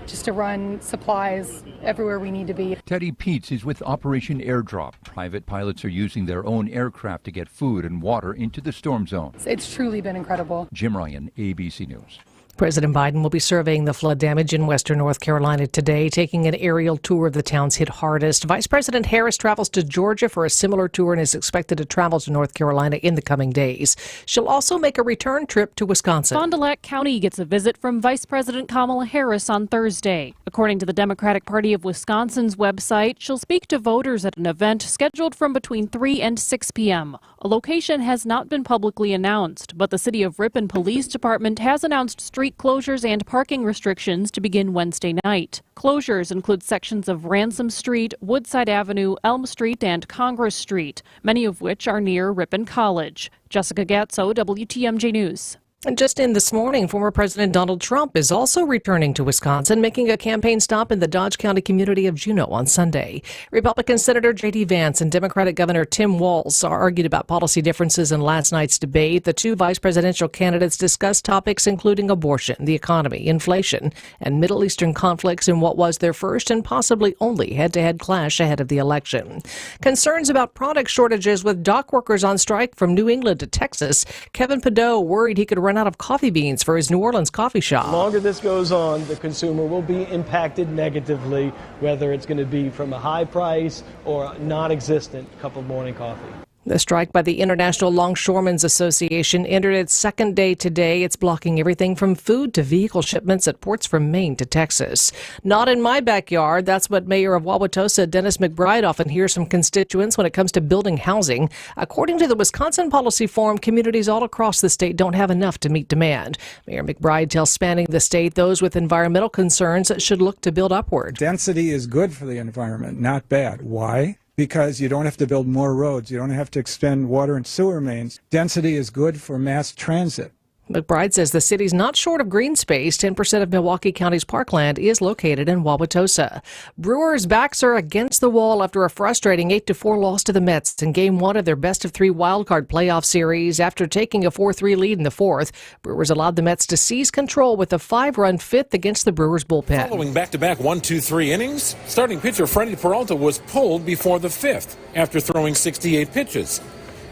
just to run supplies everywhere we need to be. Teddy Peets is with Operation Airdrop. Private pilots are using their own aircraft to get food and water into the storm zone. It's truly been incredible. Jim Ryan, ABC News. President Biden will be surveying the flood damage in western North Carolina today, taking an aerial tour of the towns hit hardest. Vice President Harris travels to Georgia for a similar tour and is expected to travel to North Carolina in the coming days. She'll also make a return trip to Wisconsin. Fond du Lac County gets a visit from Vice President Kamala Harris on Thursday. According to the Democratic Party of Wisconsin's website, she'll speak to voters at an event scheduled from between 3 and 6 p.m. A location has not been publicly announced, but the City of Ripon Police Department has announced street closures and parking restrictions to begin Wednesday night. Closures include sections of Ransom Street, Woodside Avenue, Elm Street, and Congress Street, many of which are near Ripon College. Jessica Gatso, WTMJ News. And just in this morning, former President Donald Trump is also returning to Wisconsin, making a campaign stop in the Dodge County community of Juneau on Sunday. Republican Senator J.D. Vance and Democratic Governor Tim Walz argued about policy differences in last night's debate. The two vice presidential candidates discussed topics including abortion, the economy, inflation, and Middle Eastern conflicts in what was their first and possibly only head-to-head clash ahead of the election. Concerns about product shortages with dock workers on strike from New England to Texas. Kevin Padot worried he could run out of coffee beans for his New Orleans coffee shop. The longer this goes on, the consumer will be impacted negatively, whether it's going to be from a high price or a non-existent cup of morning coffee. The strike by the International Longshoremen's Association entered its second day today. It's blocking everything from food to vehicle shipments at ports from Maine to Texas. Not in my backyard. That's what Mayor of Wauwatosa, Dennis McBride, often hears from constituents when it comes to building housing. According to the Wisconsin Policy Forum, communities all across the state don't have enough to meet demand. Mayor McBride tells spanning the state those with environmental concerns should look to build upward. Density is good for the environment, not bad. Why? Because you don't have to build more roads. You don't have to extend water and sewer mains. Density is good for mass transit. McBride says the city's not short of green space. 10% of Milwaukee County's parkland is located in Wauwatosa. Brewers' backs are against the wall after a frustrating 8-4 loss to the Mets in Game 1 of their best-of-3 wildcard playoff series. After taking a 4-3 lead in the fourth, Brewers allowed the Mets to seize control with a 5-run fifth against the Brewers' bullpen. Following back-to-back 1-2-3 innings, starting pitcher Freddie Peralta was pulled before the fifth after throwing 68 pitches.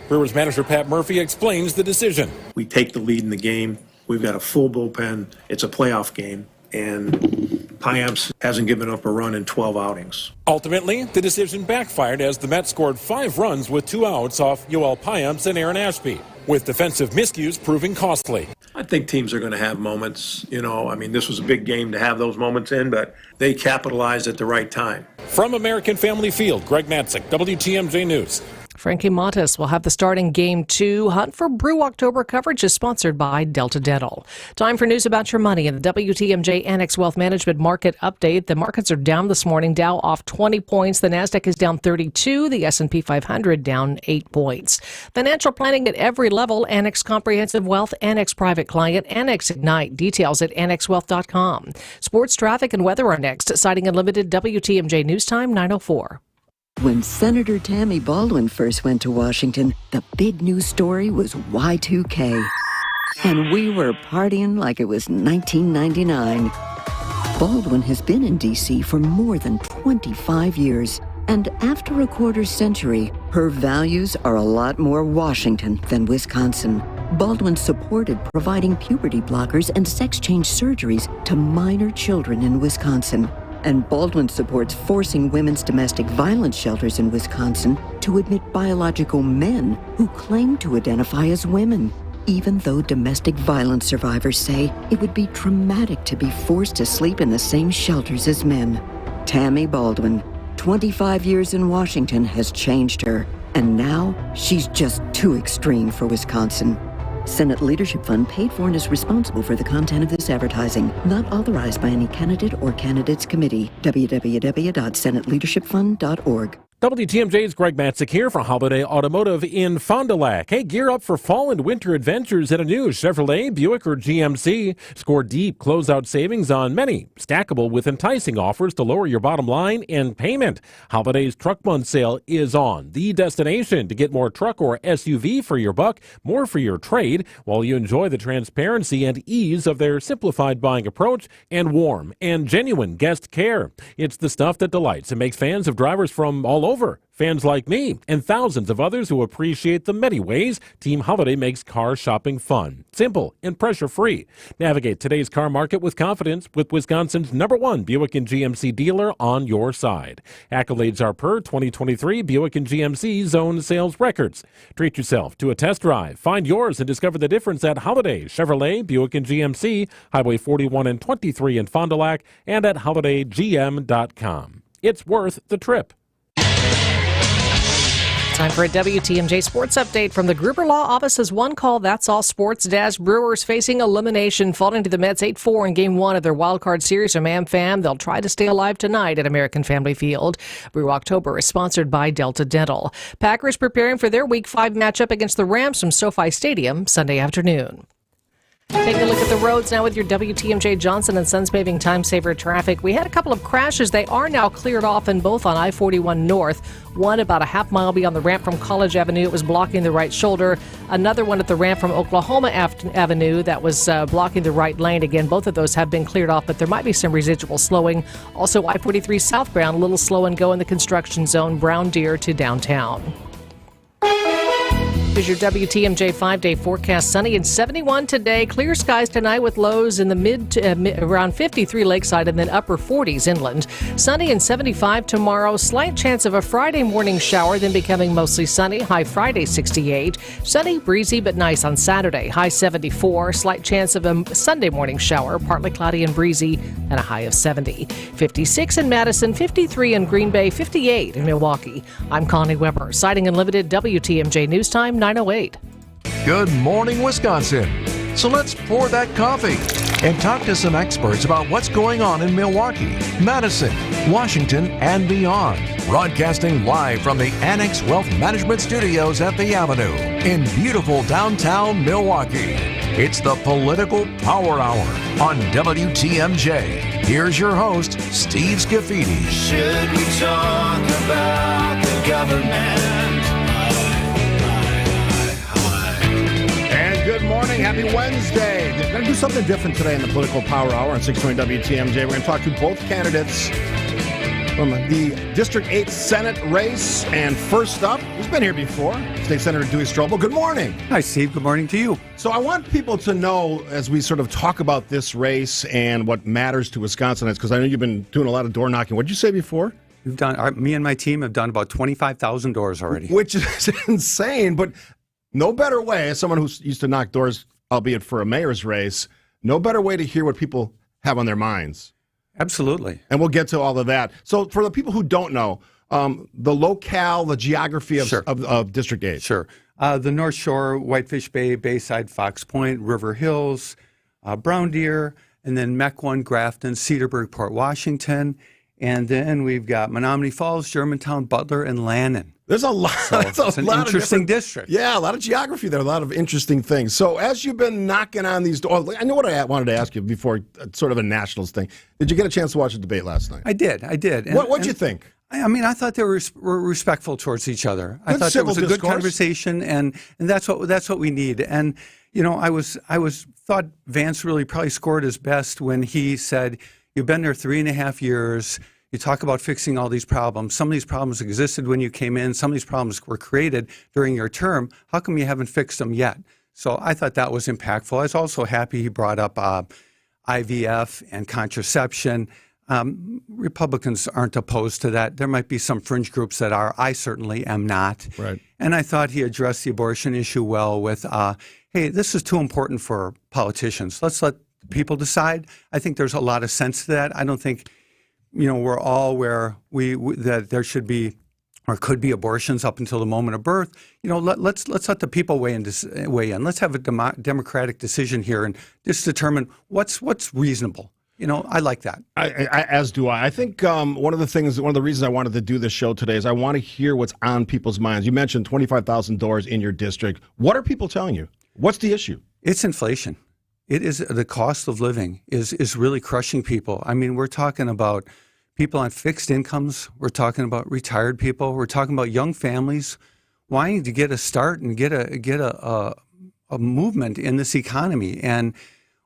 Brewers manager Pat Murphy explains the decision. We take the lead in the game. We've got a full bullpen. It's a playoff game. And Payamps hasn't given up a run in 12 outings. Ultimately, the decision backfired as the Mets scored 5 runs with 2 outs off Yoel Payamps and Aaron Ashby, with defensive miscues proving costly. I think teams are going to have moments. This was a big game to have those moments in, but they capitalized at the right time. From American Family Field, Greg Matzik, WTMJ News. Frankie Montes will have the starting Game 2. Hunt for Brew October coverage is sponsored by Delta Dental. Time for news about your money in the WTMJ Annex Wealth Management Market Update. The markets are down this morning. Dow off 20 points. The Nasdaq is down 32. The S&P 500 down 8 points. Financial planning at every level. Annex Comprehensive Wealth, Annex Private Client, Annex Ignite. Details at annexwealth.com. Sports, traffic, and weather are next. Citing Unlimited, WTMJ News Time 9:04. When Senator Tammy Baldwin first went to Washington, the big news story was Y2K. And we were partying like it was 1999. Baldwin has been in D.C. for more than 25 years. And after a quarter century, her values are a lot more Washington than Wisconsin. Baldwin supported providing puberty blockers and sex change surgeries to minor children in Wisconsin. And Baldwin supports forcing women's domestic violence shelters in Wisconsin to admit biological men who claim to identify as women, even though domestic violence survivors say it would be traumatic to be forced to sleep in the same shelters as men. Tammy Baldwin, 25 years in Washington has changed her, and now she's just too extreme for Wisconsin. Senate Leadership Fund paid for and is responsible for the content of this advertising. Not authorized by any candidate or candidates committee. www.senateleadershipfund.org. WTMJ's Greg Matzik here for Holiday Automotive in Fond du Lac. Hey, gear up for fall and winter adventures at a new Chevrolet, Buick, or GMC. Score deep closeout savings on many, stackable with enticing offers to lower your bottom line and payment. Holiday's Truck Month sale is on. The destination to get more truck or SUV for your buck, more for your trade, while you enjoy the transparency and ease of their simplified buying approach and warm and genuine guest care. It's the stuff that delights and makes fans of drivers from all over. Fans like me and thousands of others who appreciate the many ways Team Holiday makes car shopping fun, simple, and pressure-free. Navigate today's car market with confidence with Wisconsin's #1 Buick and GMC dealer on your side. Accolades are per 2023 Buick and GMC zone sales records. Treat yourself to a test drive. Find yours and discover the difference at Holiday, Chevrolet, Buick and GMC, Highway 41 and 23 in Fond du Lac, and at holidaygm.com. It's worth the trip. Time for a WTMJ Sports Update from the Gruber Law Office's One Call That's All Sports Dash. Brewers facing elimination, falling to the Mets 8-4 in Game 1 of their Wild Card Series from AmFam. They'll try to stay alive tonight at American Family Field. Brew October is sponsored by Delta Dental. Packers preparing for their Week 5 matchup against the Rams from SoFi Stadium Sunday afternoon. Taking a look at the roads now with your WTMJ Johnson & Sons paving time saver traffic. We had a couple of crashes. They are now cleared off in both on I-41 North. One about a half mile beyond the ramp from College Avenue. It was blocking the right shoulder. Another one at the ramp from Oklahoma Avenue that was blocking the right lane. Again, both of those have been cleared off, but there might be some residual slowing. Also, I-43 southbound, a little slow and go in the construction zone, Brown Deer to downtown. Here's your WTMJ 5-day forecast. Sunny and 71 today. Clear skies tonight with lows in the around 53 lakeside and then upper 40s inland. Sunny and 75 tomorrow. Slight chance of a Friday morning shower, then becoming mostly sunny. High Friday 68. Sunny, breezy, but nice on Saturday. High 74. Slight chance of a Sunday morning shower. Partly cloudy and breezy and a high of 70. 56 in Madison, 53 in Green Bay, 58 in Milwaukee. I'm Connie Weber. Sighting Unlimited WTMJ News Time 9:08. Good morning, Wisconsin. So let's pour that coffee and talk to some experts about what's going on in Milwaukee, Madison, Washington, and beyond. Broadcasting live from the Annex Wealth Management Studios at the Avenue in beautiful downtown Milwaukee. It's the Political Power Hour on WTMJ. Here's your host, Steve Scaffidi. Should we talk about the government? Good morning. Happy Wednesday. We're going to do something different today in the Political Power Hour on 620 WTMJ. We're going to talk to both candidates from the District 8 Senate race. And first up, he's been here before, State Senator Dewey Strobel. Good morning. Hi, Steve. Good morning to you. So I want people to know, as we sort of talk about this race and what matters to Wisconsinites, because I know you've been doing a lot of door knocking. What did you say before? We've done. Me and my team have done about 25,000 doors already. Which is insane, but no better way, as someone who used to knock doors, albeit for a mayor's race, no better way to hear what people have on their minds. Absolutely. And we'll get to all of that. So for the people who don't know, the locale, the geography of District 8. Sure. The North Shore, Whitefish Bay, Bayside, Fox Point, River Hills, Brown Deer, and then Mequon, Grafton, Cedarburg, Port Washington. And then we've got Menominee Falls, Germantown, Butler, and Lannon. There's a lot. So it's an interesting district. Yeah, a lot of geography there, a lot of interesting things. So as you've been knocking on these doors, I know what I wanted to ask you before, sort of a nationals thing. Did you get a chance to watch the debate last night? I did. What'd you think? I mean, I thought they were respectful towards each other. I thought there was a good conversation, and that's what we need. And you know, I thought Vance really probably scored his best when he said, "You've been there 3.5 years. You talk about fixing all these problems. Some of these problems existed when you came in. Some of these problems were created during your term. How come you haven't fixed them yet?" So I thought that was impactful. I was also happy he brought up IVF and contraception. Republicans aren't opposed to that. There might be some fringe groups that are. I certainly am not. Right. And I thought he addressed the abortion issue well with, hey, this is too important for politicians. Let's let people decide. I think there's a lot of sense to that. I don't think we're all where that there should be or could be abortions up until the moment of birth. Let's let the people weigh in. Let's have a democratic decision here and just determine what's reasonable. I like that. As do I. I think one of the reasons I wanted to do this show today is I want to hear what's on people's minds. You mentioned 25,000 doors in your district. What are people telling you? What's the issue? It's inflation. It is the cost of living is really crushing people. I mean, we're talking about people on fixed incomes. We're talking about retired people. We're talking about young families wanting to get a start and get a movement in this economy. And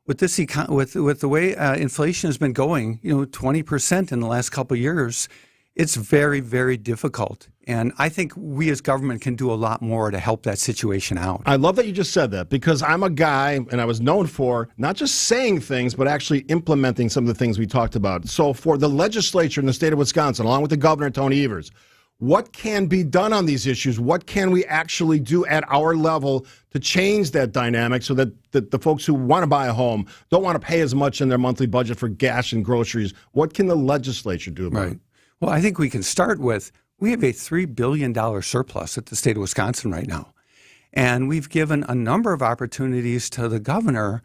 with this with the way inflation has been going, 20% in the last couple of years, it's very, very difficult. And I think we as government can do a lot more to help that situation out. I love that you just said that, because I'm a guy, and I was known for not just saying things, but actually implementing some of the things we talked about. So for the legislature in the state of Wisconsin, along with the governor, Tony Evers, what can be done on these issues? What can we actually do at our level to change that dynamic so that the folks who want to buy a home don't want to pay as much in their monthly budget for gas and groceries? What can the legislature do about it? Well, I think we can start with, we have a $3 billion surplus at the state of Wisconsin right now. And we've given a number of opportunities to the governor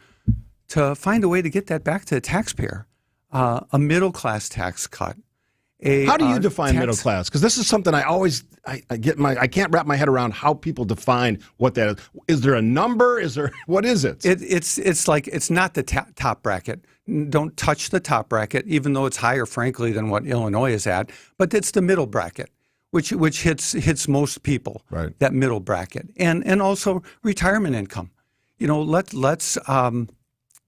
to find a way to get that back to the taxpayer. A middle-class tax cut. How do you define middle class? Because this is something I can't wrap my head around how people define what that is. Is there a number? What is it? It's like, it's not the top bracket. Don't touch the top bracket, even though it's higher, frankly, than what Illinois is at. But it's the middle bracket, which hits most people. Right. That middle bracket, and also retirement income. Let's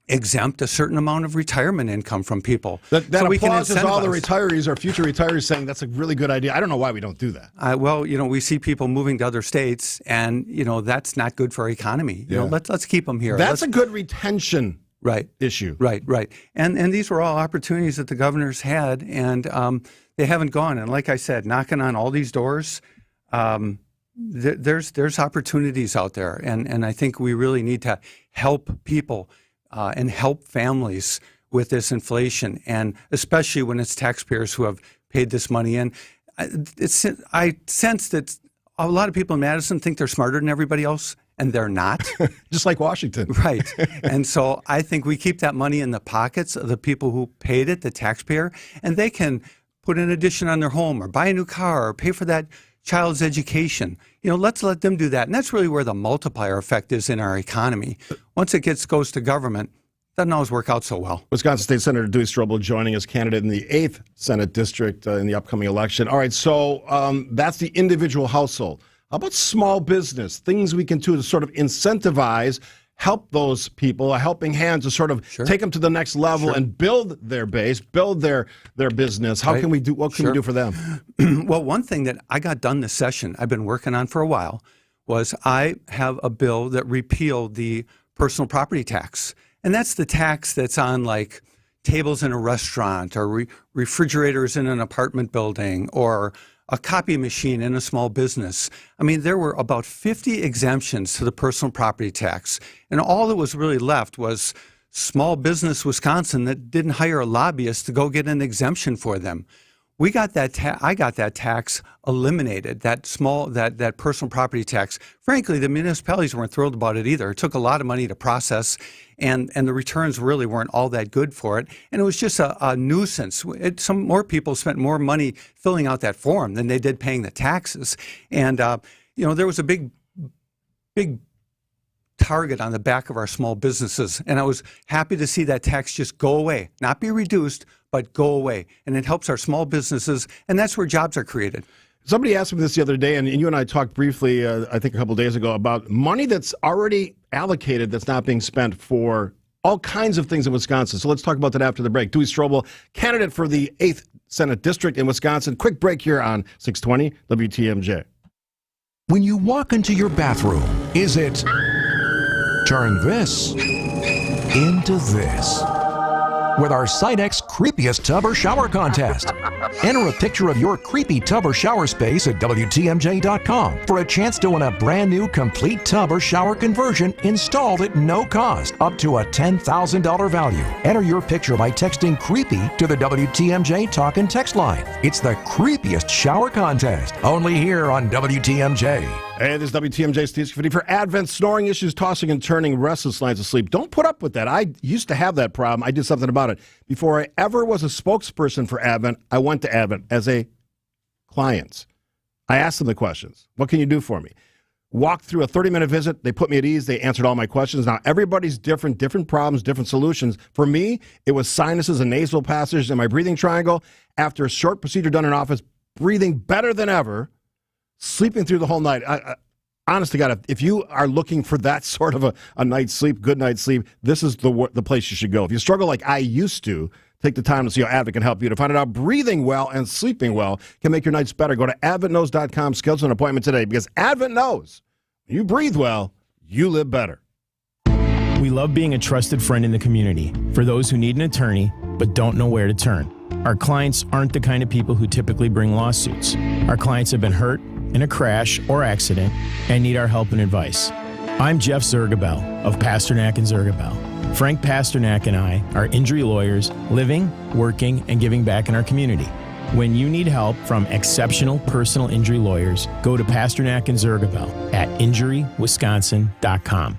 exempt a certain amount of retirement income from people. That applauses all the retirees or future retirees saying that's a really good idea. I don't know why we don't do that. Well, we see people moving to other states, and that's not good for our economy. Let's keep them here. That's a good retention issue. Right. And these were all opportunities that the governor's had, and they haven't gone. And like I said, knocking on all these doors, there's opportunities out there, and I think we really need to help people. And help families with this inflation, and especially when it's taxpayers who have paid this money in. I sense that a lot of people in Madison think they're smarter than everybody else, and they're not. Just like Washington. Right. And so I think we keep that money in the pockets of the people who paid it, the taxpayer, and they can put an addition on their home or buy a new car or pay for that child's education. Let's let them do that. And that's really where the multiplier effect is in our economy. Once it goes to government, doesn't always work out so well. Wisconsin State Senator Dewey Strobel joining as candidate in the 8th Senate District in the upcoming election. All right, so that's the individual household. How about small business? Things we can do to sort of incentivize, help those people, a helping hand to sort of take them to the next level and build their base, build their business. What can we do for them? Well, one thing that I got done this session, I've been working on for a while, was I have a bill that repealed the personal property tax. And that's the tax that's on like tables in a restaurant or refrigerators in an apartment building or a copy machine in a small business. I mean, there were about 50 exemptions to the personal property tax. And all that was really left was small business Wisconsin that didn't hire a lobbyist to go get an exemption for them. We got that. I got that tax eliminated. That personal property tax. Frankly, the municipalities weren't thrilled about it either. It took a lot of money to process, and the returns really weren't all that good for it. And it was just a nuisance. Some more people spent more money filling out that form than they did paying the taxes. And there was a big target on the back of our small businesses. And I was happy to see that tax just go away, not be reduced, but go away. And it helps our small businesses, and that's where jobs are created. Somebody asked me this the other day, and you and I talked briefly, I think a couple of days ago, about money that's already allocated that's not being spent for all kinds of things in Wisconsin. So let's talk about that after the break. Dewey Strobel, candidate for the 8th Senate District in Wisconsin. Quick break here on 620 WTMJ. When you walk into your bathroom, is it turn this into this? With our SiteX Creepiest Tub or Shower Contest. Enter a picture of your creepy tub or shower space at WTMJ.com for a chance to win a brand new complete tub or shower conversion installed at no cost, up to a $10,000 value. Enter your picture by texting creepy to the WTMJ talk and text line. It's the Creepiest Shower Contest, only here on WTMJ. Hey, this is WTMJ Steve Scaffidi for Advent. Snoring issues, tossing and turning, restless nights of sleep. Don't put up with that. I used to have that problem. I did something about it. Before I ever was a spokesperson for Advent, I went to Advent as a client. I asked them the questions. What can you do for me? Walked through a 30-minute visit. They put me at ease. They answered all my questions. Now, everybody's different problems, different solutions. For me, it was sinuses and nasal passages in my breathing triangle. After a short procedure done in office, breathing better than ever, sleeping through the whole night. Honest to God, if you are looking for that sort of a night's sleep, good night's sleep, this is the place you should go. If you struggle like I used to, take the time to see how Advent can help you. To find out how breathing well and sleeping well can make your nights better, go to adventknows.com, schedule an appointment today, because Advent knows when you breathe well, you live better. We love being a trusted friend in the community for those who need an attorney but don't know where to turn. Our clients aren't the kind of people who typically bring lawsuits. Our clients have been hurt in a crash or accident and need our help and advice. I'm Jeff Zergabel of Pasternak and Zergabel. Frank Pasternak and I are injury lawyers living, working, and giving back in our community. When you need help from exceptional personal injury lawyers, go to Pasternak and Zergabel at injurywisconsin.com.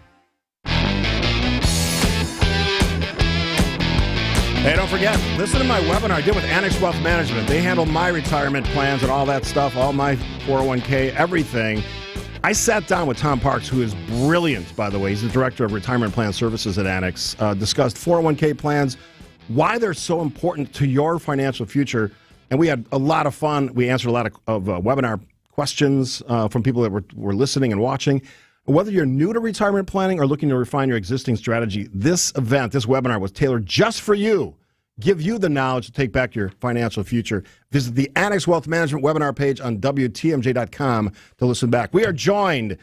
Hey, don't forget, listen to my webinar I did with Annex Wealth Management. They handle my retirement plans and all that stuff, all my 401k, everything. I sat down with Tom Parks, who is brilliant, by the way. He's the Director of Retirement Plan Services at Annex. Discussed 401k plans, why they're so important to your financial future. And we had a lot of fun. We answered a lot of webinar questions from people that were listening and watching. Whether you're new to retirement planning or looking to refine your existing strategy, this event, this webinar was tailored just for you. Give you the knowledge to take back your financial future. Visit the Annex Wealth Management webinar page on WTMJ.com to listen back. We are joined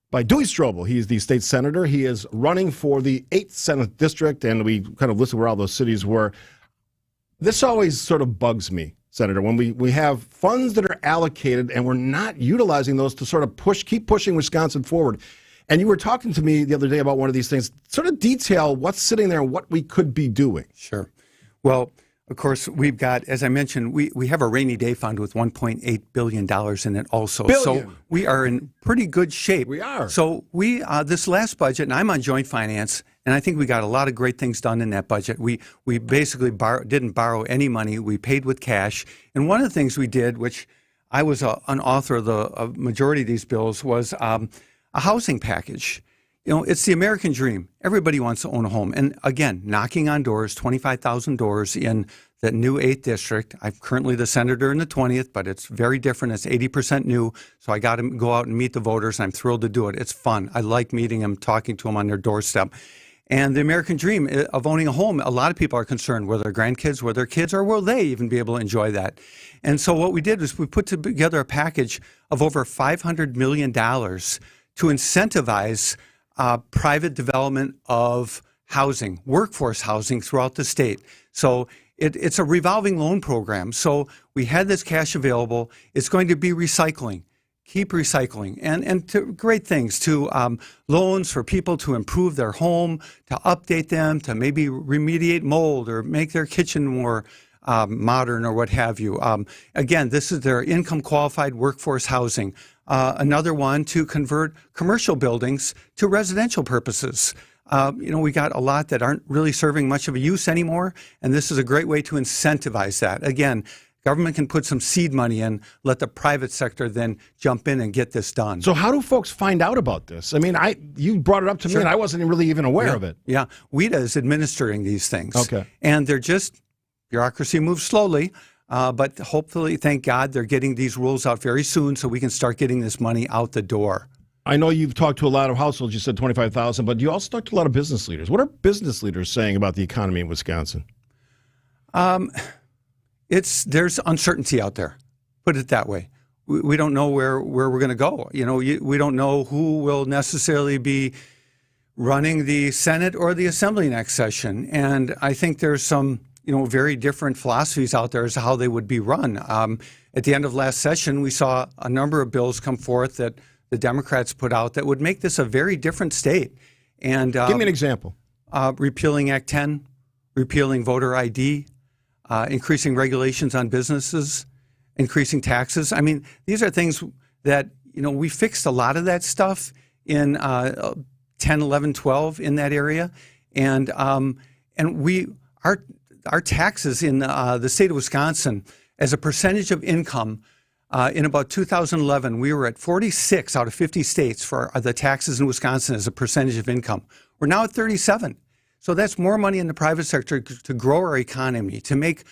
by Dewey Strobel. He is the state senator. He is running for the 8th Senate District, and we kind of listed where all those cities were. This always sort of bugs me, Senator, when we have funds that are allocated and we're not utilizing those to sort of keep pushing Wisconsin forward. And you were talking to me the other day about one of these things. Sort of detail what's sitting there and what we could be doing. Sure. Well, of course, we've got, as I mentioned, we have a rainy day fund with $1.8 billion in it also. So we are in pretty good shape. We are. So we, this last budget, and I'm on joint finance, and I think we got a lot of great things done in that budget. We basically didn't borrow any money. We paid with cash. And one of the things we did, which I was an author of the majority of these bills, was a housing package. You know, it's the American dream. Everybody wants to own a home. And again, knocking on doors, 25,000 doors in the new 8th District. I'm currently the senator in the 20th, but it's very different. It's 80% new. So I got to go out and meet the voters, and I'm thrilled to do it. It's fun. I like meeting them, talking to them on their doorstep. And the American dream of owning a home, a lot of people are concerned, whether their grandkids, whether their kids, or will they even be able to enjoy that? And so what we did was we put together a package of over $500 million to incentivize private development of housing, workforce housing throughout the state. So it's a revolving loan program. So we had this cash available. It's going to be recycling. Keep recycling and to great things, to loans for people to improve their home, to update them, to maybe remediate mold or make their kitchen more modern or what have you. Again, this is their income qualified workforce housing. Another one to convert commercial buildings to residential purposes. We got a lot that aren't really serving much of a use anymore, and this is a great way to incentivize that. Again, government can put some seed money in, let the private sector then jump in and get this done. So how do folks find out about this? I mean, you brought it up to me, and I wasn't really even aware of it. Yeah, WEDA is administering these things. Okay. And they're just, bureaucracy moves slowly. But hopefully, thank God, they're getting these rules out very soon so we can start getting this money out the door. I know you've talked to a lot of households. You said 25,000, but you also talked to a lot of business leaders. What are business leaders saying about the economy in Wisconsin? There's uncertainty out there. Put it that way. We don't know where we're going to go. We don't know who will necessarily be running the Senate or the Assembly next session. And I think there's some very different philosophies out there as to how they would be run. At the end of last session, we saw a number of bills come forth that the Democrats put out that would make this a very different state. And give me an example. Repealing Act 10, repealing voter ID, increasing regulations on businesses, increasing taxes. I mean, these are things that we fixed a lot of that stuff in 10, 11, 12 in that area. And our taxes in the state of Wisconsin as a percentage of income in about 2011, we were at 46 out of 50 states for the taxes in Wisconsin as a percentage of income. We're now at 37. So that's more money in the private sector to grow our economy, to make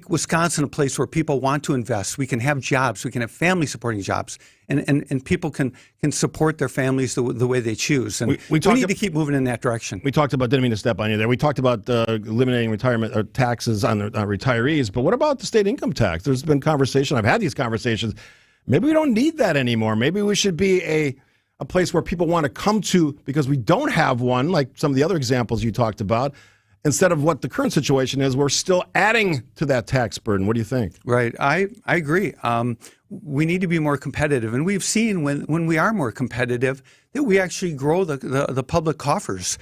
Wisconsin a place where people want to invest. We can have jobs. We can have family-supporting jobs. And people can support their families the way they choose. And we need to keep moving in that direction. We talked about, didn't mean to step on you there, we talked about eliminating retirement or taxes on retirees, but what about the state income tax? There's been conversation, I've had these conversations, maybe we don't need that anymore. Maybe we should be a place where people want to come to because we don't have one, like some of the other examples you talked about. Instead of what the current situation is, we're still adding to that tax burden. What do you think? Right. I agree. We need to be more competitive. And we've seen when we are more competitive that we actually grow the public coffers.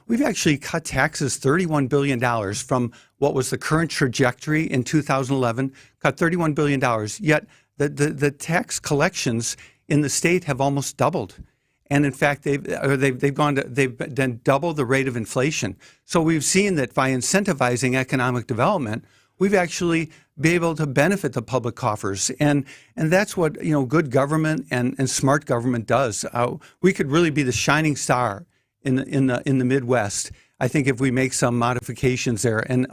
We've actually cut taxes $31 billion from what was the current trajectory in 2011, cut $31 billion. Yet the tax collections in the state have almost doubled. And in fact, they've done double the rate of inflation. So we've seen that by incentivizing economic development, we've actually been able to benefit the public coffers. And that's what good government and smart government does. We could really be the shining star in the Midwest. I think if we make some modifications there and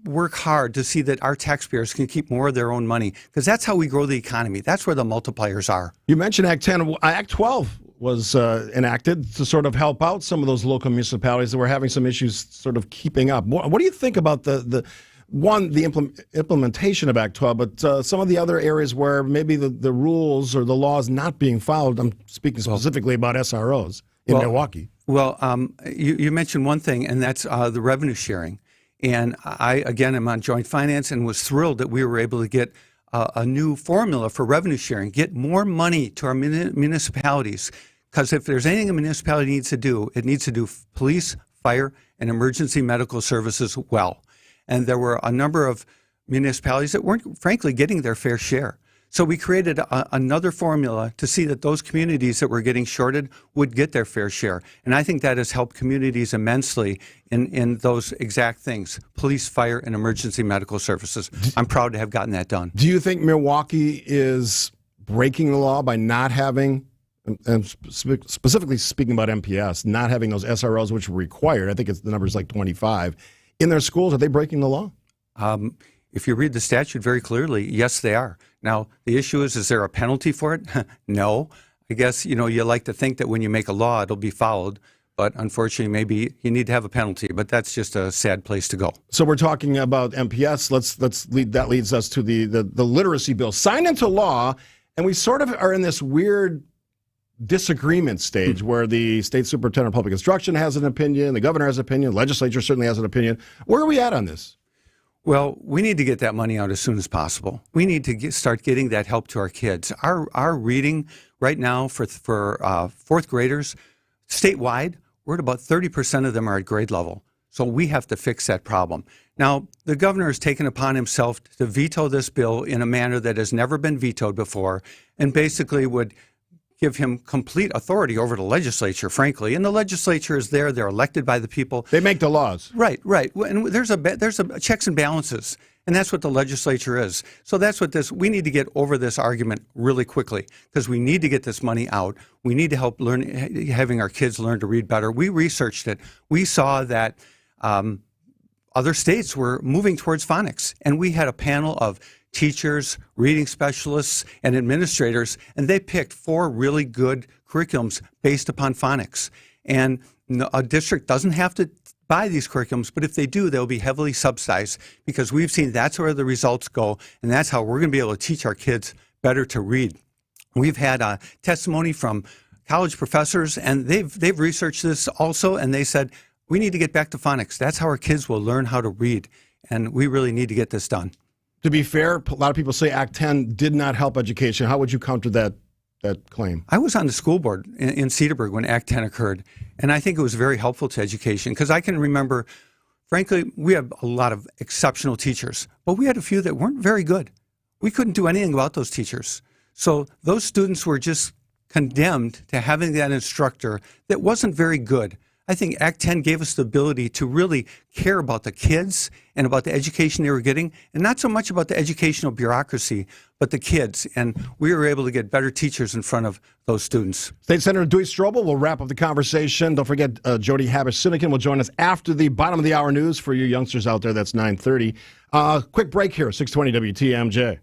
work hard to see that our taxpayers can keep more of their own money, because that's how we grow the economy. That's where the multipliers are. You mentioned Act 10. Act 12 was enacted to sort of help out some of those local municipalities that were having some issues sort of keeping up. What do you think about the implementation of Act 12, but some of the other areas where maybe the rules or the laws not being followed? I'm speaking specifically about SROs in Milwaukee. Well, you mentioned one thing, and that's the revenue sharing. And I, again, am on joint finance and was thrilled that we were able to get a new formula for revenue sharing, get more money to our municipalities. Because if there's anything a municipality needs to do, it needs to do police, fire, and emergency medical services well. And there were a number of municipalities that weren't, frankly, getting their fair share. So we created another formula to see that those communities that were getting shorted would get their fair share. And I think that has helped communities immensely in those exact things, police, fire, and emergency medical services. I'm proud to have gotten that done. Do you think Milwaukee is breaking the law by not having, and specifically speaking about MPS, not having those SROs which were required? I think the number is like 25. In their schools, are they breaking the law? If you read the statute very clearly, yes, they are. Now, the issue is there a penalty for it? No. I guess, you like to think that when you make a law, it'll be followed. But unfortunately, maybe you need to have a penalty. But that's just a sad place to go. So we're talking about MPS. That leads us to the literacy bill. Signed into law, and we sort of are in this weird disagreement stage where the state superintendent of public instruction has an opinion, the governor has an opinion, the legislature certainly has an opinion. Where are we at on this? Well, we need to get that money out as soon as possible. We need to start getting that help to our kids. Our reading right now for fourth graders statewide, we're at about 30% of them are at grade level. So we have to fix that problem. Now, the governor has taken upon himself to veto this bill in a manner that has never been vetoed before, and basically would give him complete authority over the legislature, frankly. And the legislature is there. They're elected by the people. They make the laws. Right. And there's a checks and balances, and that's what the legislature is. So that's what we need to get over this argument really quickly, because we need to get this money out. We need to help having our kids learn to read better. We researched it. We saw that other states were moving towards phonics, and we had a panel of teachers, reading specialists, and administrators, and they picked 4 really good curriculums based upon phonics. And a district doesn't have to buy these curriculums, but if they do, they'll be heavily subsidized, because we've seen that's where the results go, and that's how we're going to be able to teach our kids better to read. We've had testimony from college professors, and they've researched this also, and they said, we need to get back to phonics. That's how our kids will learn how to read, and we really need to get this done. To be fair, a lot of people say Act 10 did not help education. How would you counter that claim? I was on the school board in Cedarburg when Act 10 occurred, and I think it was very helpful to education, because I can remember, frankly, we have a lot of exceptional teachers, but we had a few that weren't very good. We couldn't do anything about those teachers. So those students were just condemned to having that instructor that wasn't very good. I think Act 10 gave us the ability to really care about the kids and about the education they were getting, and not so much about the educational bureaucracy, but the kids. And we were able to get better teachers in front of those students. State Senator Dewey Strobel will wrap up the conversation. Don't forget, Jody Habush-Sinekin will join us after the bottom of the hour news for you youngsters out there. That's 9:30. Quick break here, 620 WTMJ.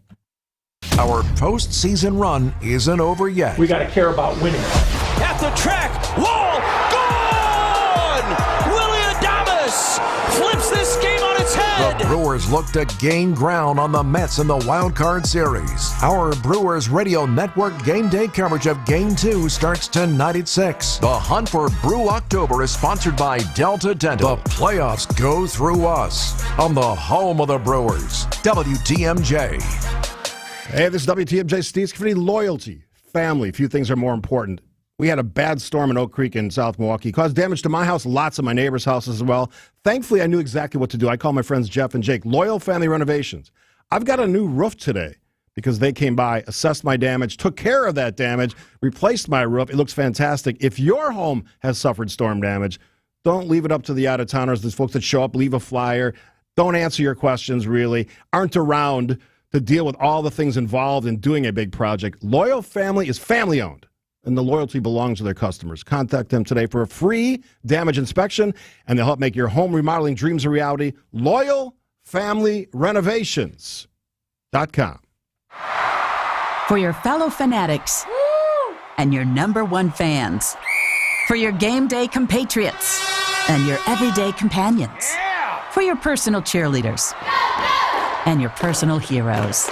Our postseason run isn't over yet. We got to care about winning. At the track, Wall, gone! Willie Adames flips this game on its head. The Brewers look to gain ground on the Mets in the Wild Card Series. Our Brewers Radio Network game day coverage of Game 2 starts tonight at 6. The hunt for Brew October is sponsored by Delta Dental. The playoffs go through us on the home of the Brewers, WTMJ. Hey, this is WTMJ. Steve Scaffidi. Loyalty, family, few things are more important. We had a bad storm in Oak Creek in South Milwaukee. Caused damage to my house, lots of my neighbors' houses as well. Thankfully, I knew exactly what to do. I called my friends Jeff and Jake, Loyal Family Renovations. I've got a new roof today because they came by, assessed my damage, took care of that damage, replaced my roof. It looks fantastic. If your home has suffered storm damage, don't leave it up to the out-of-towners, these folks that show up, leave a flyer, don't answer your questions really, aren't around to deal with all the things involved in doing a big project. Loyal Family is family-owned, and the loyalty belongs to their customers. Contact them today for a free damage inspection, and they'll help make your home remodeling dreams a reality. LoyalFamilyRenovations.com. For your fellow fanatics and your number one fans. For your game day compatriots and your everyday companions. For your personal cheerleaders and your personal heroes.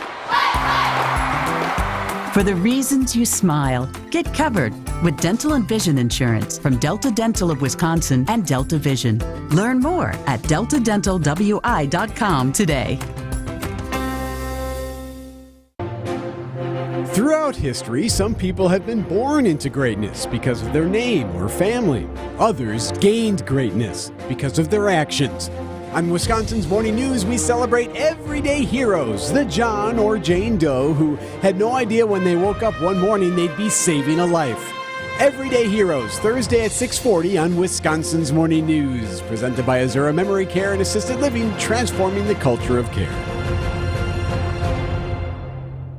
For the reasons you smile, get covered with dental and vision insurance from Delta Dental of Wisconsin and Delta Vision. Learn more at deltadentalwi.com today. Throughout history, some people have been born into greatness because of their name or family. Others gained greatness because of their actions. On Wisconsin's Morning News, we celebrate everyday heroes, the John or Jane Doe who had no idea when they woke up one morning they'd be saving a life. Everyday Heroes, Thursday at 6:40 on Wisconsin's Morning News. Presented by Azura Memory Care and Assisted Living, transforming the culture of care.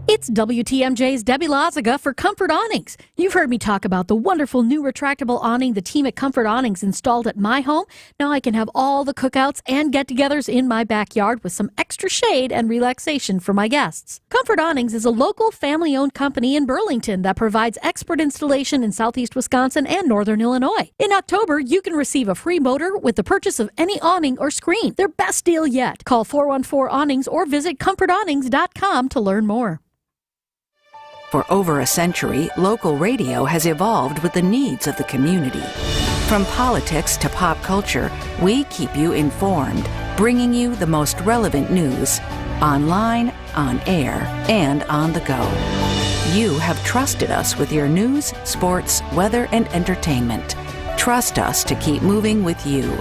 It's WTMJ's Debbie Lazaga for Comfort Awnings. You've heard me talk about the wonderful new retractable awning the team at Comfort Awnings installed at my home. Now I can have all the cookouts and get-togethers in my backyard with some extra shade and relaxation for my guests. Comfort Awnings is a local family-owned company in Burlington that provides expert installation in southeast Wisconsin and northern Illinois. In October, you can receive a free motor with the purchase of any awning or screen. Their best deal yet. Call 414-AWNINGS or visit comfortawnings.com to learn more. For over a century, local radio has evolved with the needs of the community. From politics to pop culture, we keep you informed, bringing you the most relevant news, online, on air, and on the go. You have trusted us with your news, sports, weather, and entertainment. Trust us to keep moving with you.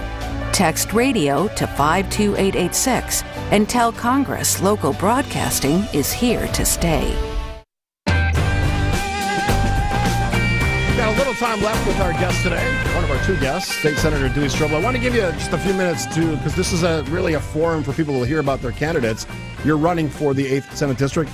Text radio to 52886 and tell Congress local broadcasting is here to stay. Got a little time left with our guest today, one of our two guests, State Senator Dewey Strobel. I want to give you just a few minutes to, because this is really a forum for people to hear about their candidates. You're running for the 8th Senate District.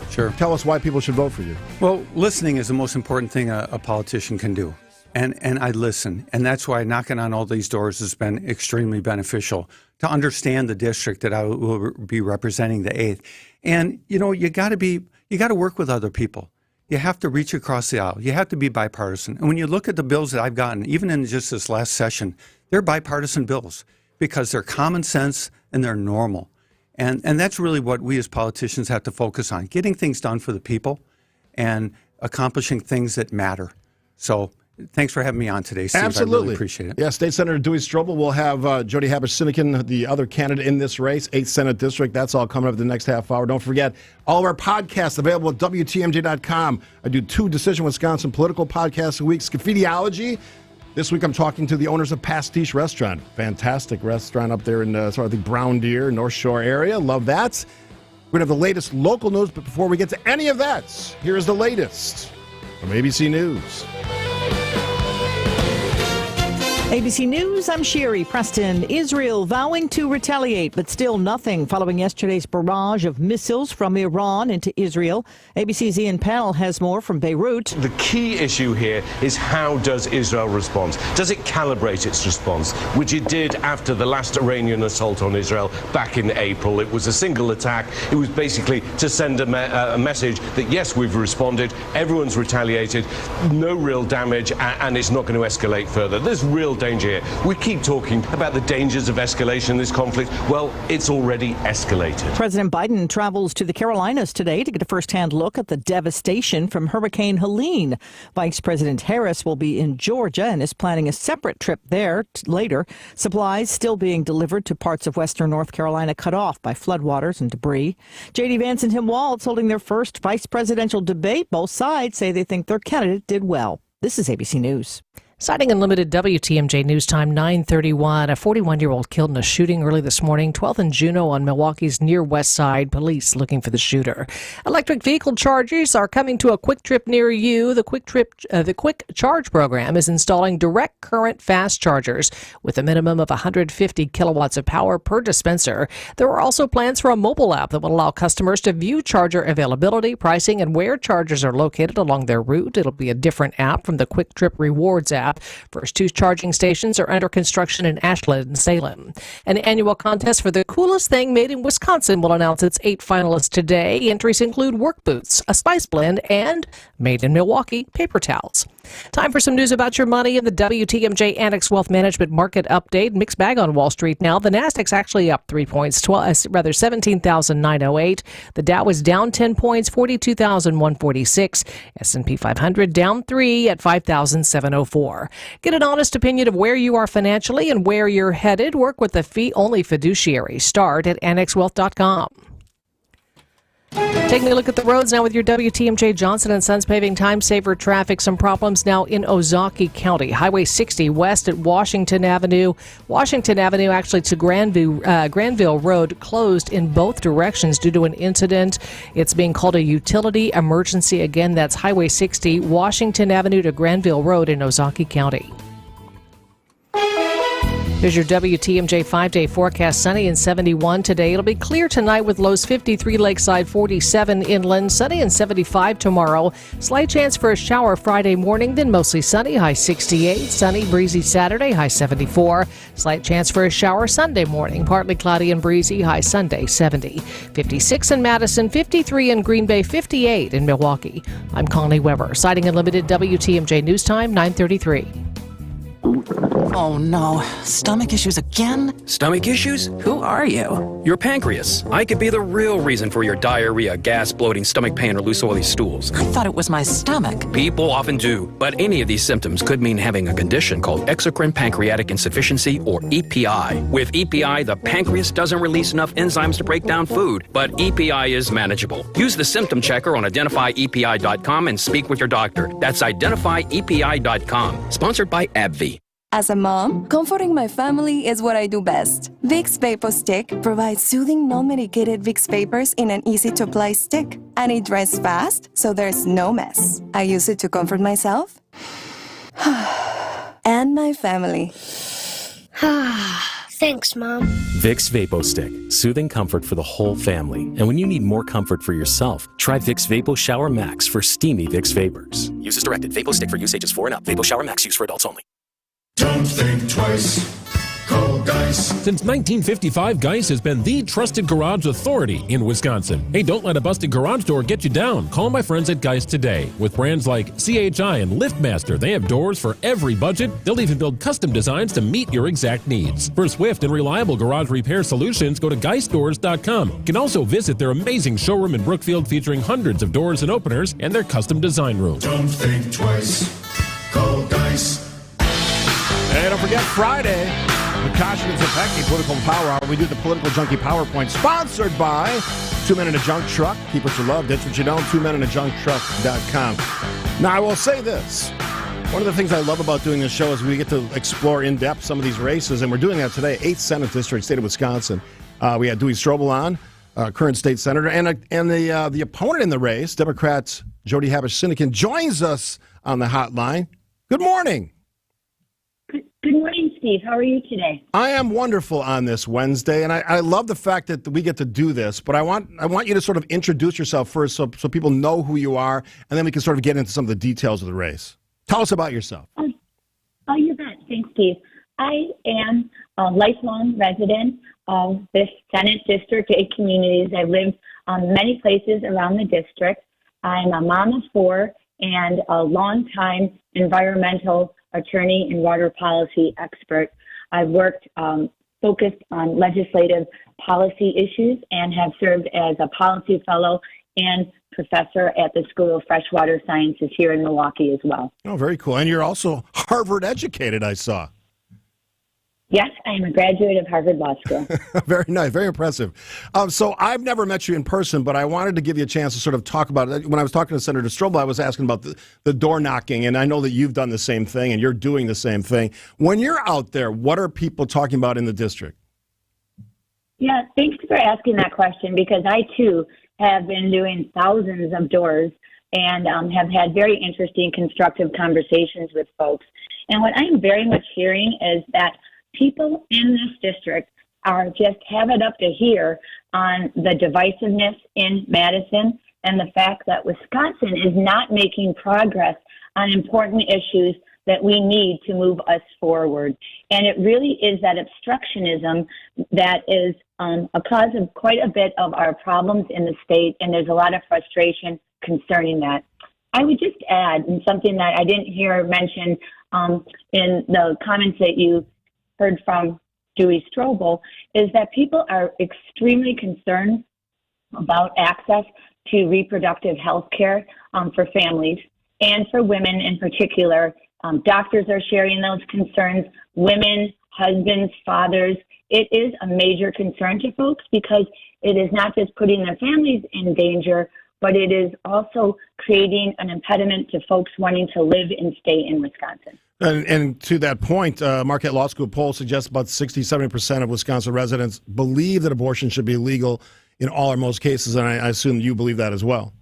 Sure. Tell us why people should vote for you. Well, listening is the most important thing a politician can do. And I listen. And that's why knocking on all these doors has been extremely beneficial to understand the district that I will be representing, the 8th. And, you know, you got to work with other people. You have to reach across the aisle. You have to be bipartisan. And when you look at the bills that I've gotten, even in just this last session, they're bipartisan bills because they're common sense and they're normal. And that's really what we as politicians have to focus on, getting things done for the people and accomplishing things that matter. So thanks for having me on today, Steve. Absolutely. I really appreciate it. Yeah, State Senator Dewey Strobel. We'll have Jody Habush-Sinekin, the other candidate in this race, 8th Senate District. That's all coming up in the next half hour. Don't forget, all of our podcasts available at WTMJ.com. I do 2 Decision Wisconsin political podcasts a week. Scaffidi-ology. This week I'm talking to the owners of Pastiche Restaurant. Fantastic restaurant up there in sort of the Brown Deer, North Shore area. Love that. We're going to have the latest local news, but before we get to any of that, here is the latest from ABC News. ABC News, I'm Sherry Preston. Israel vowing to retaliate, but still nothing following yesterday's barrage of missiles from Iran into Israel. ABC's Ian Pell has more from Beirut. The key issue here is how does Israel respond? Does it calibrate its response, which it did after the last Iranian assault on Israel back in April? It was a single attack. It was basically to send a message that, yes, we've responded, everyone's retaliated, no real damage, and it's not going to escalate further. There's real danger here. We keep talking about the dangers of escalation in this conflict. Well, it's already escalated. President Biden travels to the Carolinas today to get a first-hand look at the devastation from Hurricane Helene. Vice President Harris will be in Georgia and is planning a separate trip there later. Supplies still being delivered to parts of western North Carolina cut off by floodwaters and debris. J.D. Vance and Tim Walz holding their first vice presidential debate. Both sides say they think their candidate did well. This is ABC News. Citing Unlimited WTMJ News Time 9:31, a 41-year-old killed in a shooting early this morning, 12th and Juneau on Milwaukee's near west side. Police looking for the shooter. Electric vehicle chargers are coming to a Quick Trip near you. The Quick Charge program is installing direct current fast chargers with a minimum of 150 kilowatts of power per dispenser. There are also plans for a mobile app that will allow customers to view charger availability, pricing, and where chargers are located along their route. It'll be a different app from the Quick Trip Rewards app. First two charging stations are under construction in Ashland and Salem. An annual contest for the coolest thing made in Wisconsin will announce its 8 finalists today. Entries include work boots, a spice blend, and made in Milwaukee paper towels. Time for some news about your money in the WTMJ Annex Wealth Management Market Update. Mixed bag on Wall Street now. The Nasdaq's actually up 3 points, 17,908. The Dow is down 10 points, 42,146. S&P 500 down 3 at 5,704. Get an honest opinion of where you are financially and where you're headed. Work with a fee-only fiduciary. Start at annexwealth.com. Taking a look at the roads now with your WTMJ Johnson & Sons Paving Time Saver traffic. Some problems now in Ozaukee County. Highway 60 west at Washington Avenue. Washington Avenue actually to Granville Road closed in both directions due to an incident. It's being called a utility emergency. Again, that's Highway 60, Washington Avenue to Granville Road in Ozaukee County. Here's your WTMJ 5-day forecast. Sunny and 71 today. It'll be clear tonight with lows 53 lakeside, 47 inland. Sunny and 75 tomorrow. Slight chance for a shower Friday morning, then mostly sunny, high 68. Sunny, breezy Saturday, high 74. Slight chance for a shower Sunday morning. Partly cloudy and breezy, high Sunday, 70. 56 in Madison, 53 in Green Bay, 58 in Milwaukee. I'm Connie Weber. Citing Unlimited WTMJ News Time, 9:33. Oh no, stomach issues again? Stomach issues? Who are you? Your pancreas. I could be the real reason for your diarrhea, gas, bloating, stomach pain, or loose oily stools. I thought it was my stomach. People often do, but any of these symptoms could mean having a condition called exocrine pancreatic insufficiency, or EPI. With EPI, the pancreas doesn't release enough enzymes to break down food, but EPI is manageable. Use the symptom checker on identifyepi.com and speak with your doctor. That's identifyepi.com. Sponsored by AbbVie. As a mom, comforting my family is what I do best. Vicks Vapor Stick provides soothing, non-medicated Vicks Vapors in an easy-to-apply stick. And it dries fast, so there's no mess. I use it to comfort myself and my family. Thanks, Mom. Vicks Vapo Stick. Soothing comfort for the whole family. And when you need more comfort for yourself, try Vicks Vapo Shower Max for steamy Vicks Vapors. Use as directed. Vapo Stick for use ages 4 and up. Vapo Shower Max use for adults only. Don't think twice. Call Geis. Since 1955, Geis has been the trusted garage authority in Wisconsin. Hey, don't let a busted garage door get you down. Call my friends at Geis today. With brands like CHI and LiftMaster, they have doors for every budget. They'll even build custom designs to meet your exact needs. For swift and reliable garage repair solutions, go to geisdoors.com. You can also visit their amazing showroom in Brookfield featuring hundreds of doors and openers and their custom design room. Don't think twice. Call Geis. And don't forget Friday, with Kashin and Zepecki, Political Power Hour. We do the Political Junkie PowerPoint, sponsored by Two Men in a Junk Truck. Keep what you love, ditch what you don't. TwoMenInAJunkTruck.com. Now, I will say this. One of the things I love about doing this show is we get to explore in depth some of these races, and we're doing that today. 8th Senate District, state of Wisconsin. We had Dewey Strobel on. current state senator, and the opponent in the race, Democrats Jody Habush-Sinekin, joins us on the hotline. Good morning. Good morning, Steve. How are you today? I am wonderful on this Wednesday, and I love the fact that we get to do this. But I want you to sort of introduce yourself first, so people know who you are, and then we can sort of get into some of the details of the race. Tell us about yourself. Oh, you bet. Thanks, Steve. I am a lifelong resident of this Senate District 8 communities. I've lived many places around the district. I'm a mom of 4 and a longtime environmental attorney and water policy expert. I've worked focused on legislative policy issues and have served as a policy fellow and professor at the School of Freshwater Sciences here in Milwaukee as well. Oh, very cool. And you're also Harvard educated, I saw. Yes, I am a graduate of Harvard Law School. Very nice, very impressive. So I've never met you in person, but I wanted to give you a chance to sort of talk about it. When I was talking to Senator Strobel, I was asking about the door knocking, and I know that you've done the same thing, and you're doing the same thing. When you're out there, what are people talking about in the district? Yeah, thanks for asking that question, because I, too, have been doing thousands of doors and have had very interesting, constructive conversations with folks. And what I'm very much hearing is that people in this district are just have it up to here on the divisiveness in Madison and the fact that Wisconsin is not making progress on important issues that we need to move us forward. And it really is that obstructionism that is a cause of quite a bit of our problems in the state, and there's a lot of frustration concerning that. I would just add, and something that I didn't hear mentioned in the comments that you heard from Dewey Strobel, is that people are extremely concerned about access to reproductive health care for families and for women in particular. Doctors are sharing those concerns, women, husbands, fathers. It is a major concern to folks because it is not just putting their families in danger, but it is also creating an impediment to folks wanting to live and stay in Wisconsin. And to that point, Marquette Law School poll suggests about 60-70% of Wisconsin residents believe that abortion should be legal in all or most cases, and I assume you believe that as well.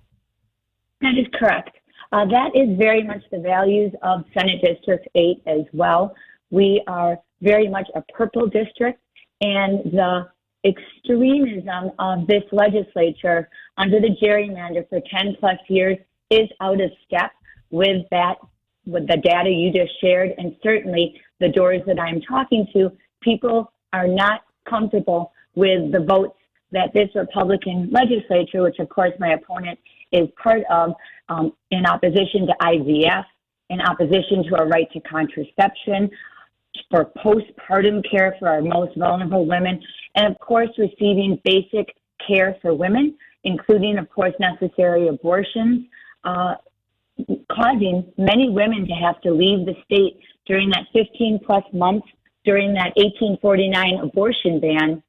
That is correct. That is very much the values of Senate District 8 as well. We are very much a purple district, and the extremism of this legislature under the gerrymander for 10 plus years is out of step with the data you just shared, and certainly the doors that I'm talking to, people are not comfortable with the votes that this Republican legislature, which of course my opponent is part of, in opposition to IVF, in opposition to a right to contraception, for postpartum care for our most vulnerable women, and of course receiving basic care for women, including of course necessary abortions, causing many women to have to leave the state during that 15 plus months during that 1849 abortion ban.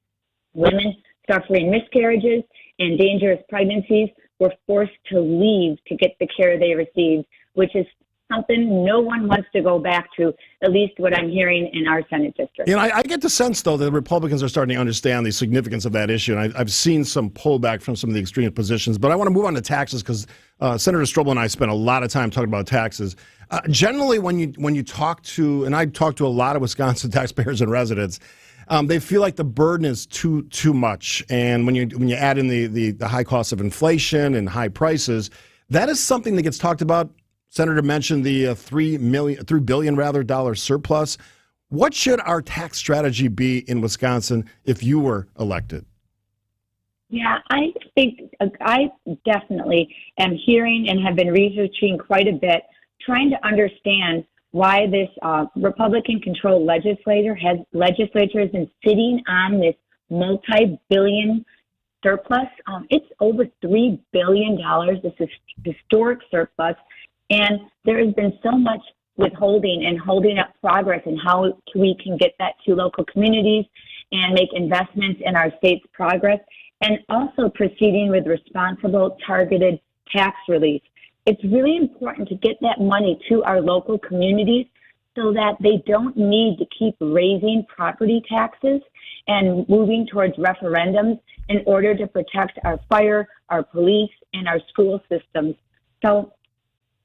Women suffering miscarriages and dangerous pregnancies were forced to leave to get the care they received, which is something no one wants to go back to, at least what I'm hearing in our Senate district. You know, I get the sense, though, that Republicans are starting to understand the significance of that issue, and I've seen some pullback from some of the extreme positions. But I want to move on to taxes because Senator Strobel and I spent a lot of time talking about taxes. Generally, when you talk to, and I talk to a lot of Wisconsin taxpayers and residents, they feel like the burden is too much. And when you add in the high cost of inflation and high prices, that is something that gets talked about. Senator mentioned the $3 billion surplus. What should our tax strategy be in Wisconsin if you were elected? Yeah, I think I definitely am hearing and have been researching quite a bit, trying to understand why this Republican-controlled legislature has been sitting on this multi-billion surplus. It's over $3 billion. This is historic surplus. And there has been so much withholding and holding up progress in how we can get that to local communities and make investments in our state's progress, and also proceeding with responsible, targeted tax relief. It's really important to get that money to our local communities so that they don't need to keep raising property taxes and moving towards referendums in order to protect our fire, our police, and our school systems. So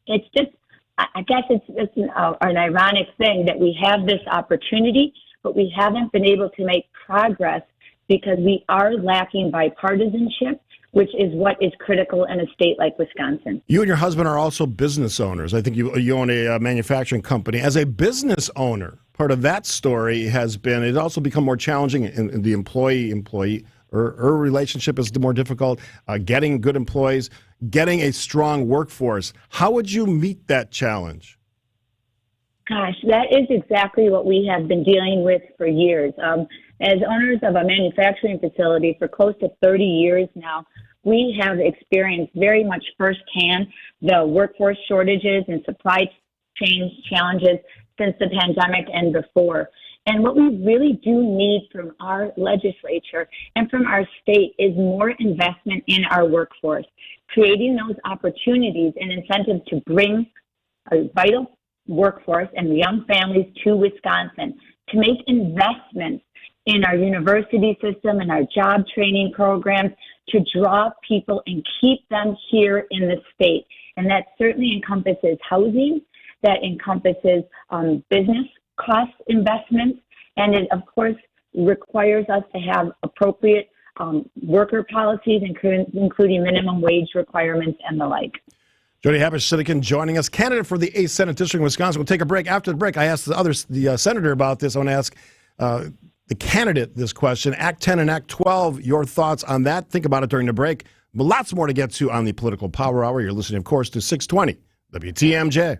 it's just, I guess it's an ironic thing that we have this opportunity, but we haven't been able to make progress because we are lacking bipartisanship, which is what is critical in a state like Wisconsin. You and your husband are also business owners. I think you own a manufacturing company. As a business owner, part of that story has been, it's also become more challenging in the employee relationship is more difficult, getting good employees, getting a strong workforce. How would you meet that challenge? Gosh, that is exactly what we have been dealing with for years. As owners of a manufacturing facility for close to 30 years now, we have experienced very much firsthand the workforce shortages and supply chain challenges since the pandemic and before. And what we really do need from our legislature and from our state is more investment in our workforce, creating those opportunities and incentives to bring a vital workforce and young families to Wisconsin, to make investments in our university system and our job training programs to draw people and keep them here in the state. And that certainly encompasses housing, that encompasses business cost investments, and it, of course, requires us to have appropriate worker policies, including minimum wage requirements and the like. Jody Habush-Sidikin joining us, candidate for the 8th Senate District in Wisconsin. We'll take a break. After the break, I asked the senator about this. I want to ask the candidate this question. Act 10 and Act 12, your thoughts on that? Think about it during the break. But lots more to get to on the Political Power Hour. You're listening, of course, to 620 WTMJ.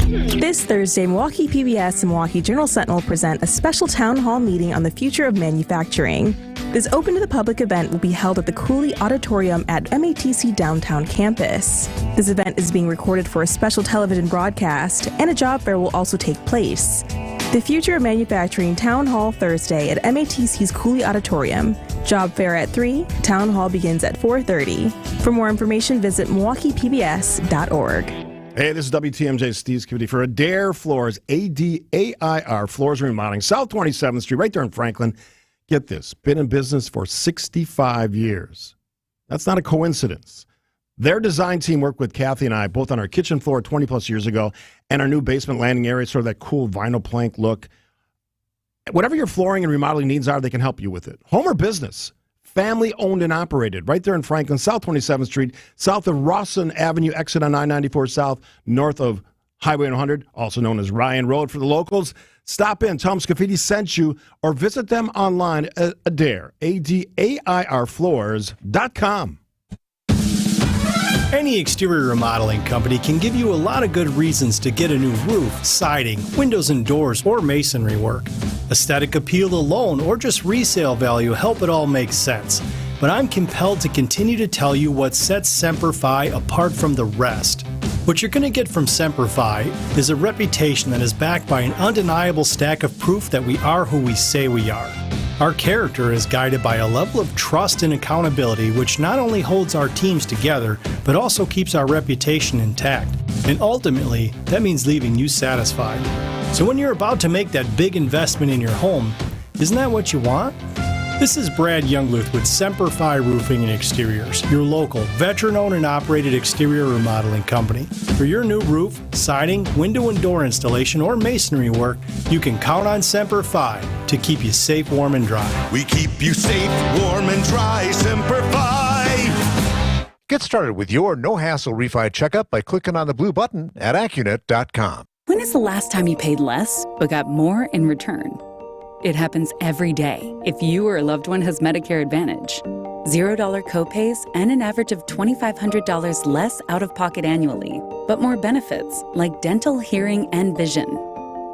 This Thursday, Milwaukee PBS and Milwaukee Journal-Sentinel present a special town hall meeting on the future of manufacturing. This open-to-the-public event will be held at the Cooley Auditorium at MATC Downtown Campus. This event is being recorded for a special television broadcast, and a job fair will also take place. The Future of Manufacturing Town Hall Thursday at MATC's Cooley Auditorium. Job fair at 3, Town Hall begins at 4:30. For more information, visit MilwaukeePBS.org. Hey, this is WTMJ Steve Scaffidi for Adair Floors, ADAIR Floors and Remodeling, South 27th Street, right there in Franklin. Get this, been in business for 65 years. That's not a coincidence. Their design team worked with Kathy and I both on our kitchen floor 20 plus years ago and our new basement landing area, sort of that cool vinyl plank look. Whatever your flooring and remodeling needs are, they can help you with it. Home or business, family owned and operated, right there in Franklin, South 27th Street, south of Rawson Avenue, exit on I-94 South, north of Highway 100, also known as Ryan Road for the locals. Stop in, tell them Scaffidi sent you, or visit them online at Adair, ADAIR Floors.com. Any exterior remodeling company can give you a lot of good reasons to get a new roof, siding, windows and doors, or masonry work. Aesthetic appeal alone or just resale value help it all make sense. But I'm compelled to continue to tell you what sets Semper Fi apart from the rest. What you're going to get from Semper Fi is a reputation that is backed by an undeniable stack of proof that we are who we say we are. Our character is guided by a level of trust and accountability which not only holds our teams together, but also keeps our reputation intact. And ultimately, that means leaving you satisfied. So when you're about to make that big investment in your home, isn't that what you want? This is Brad Youngluth with Semper Fi Roofing and Exteriors, your local, veteran-owned and operated exterior remodeling company. For your new roof, siding, window and door installation, or masonry work, you can count on Semper Fi to keep you safe, warm, and dry. We keep you safe, warm, and dry. Semper Fi. Get started with your no-hassle refi checkup by clicking on the blue button at Accunet.com. When is the last time you paid less but got more in return? It happens every day if you or a loved one has Medicare Advantage. $0 copays and an average of $2,500 less out-of-pocket annually, but more benefits like dental, hearing, and vision.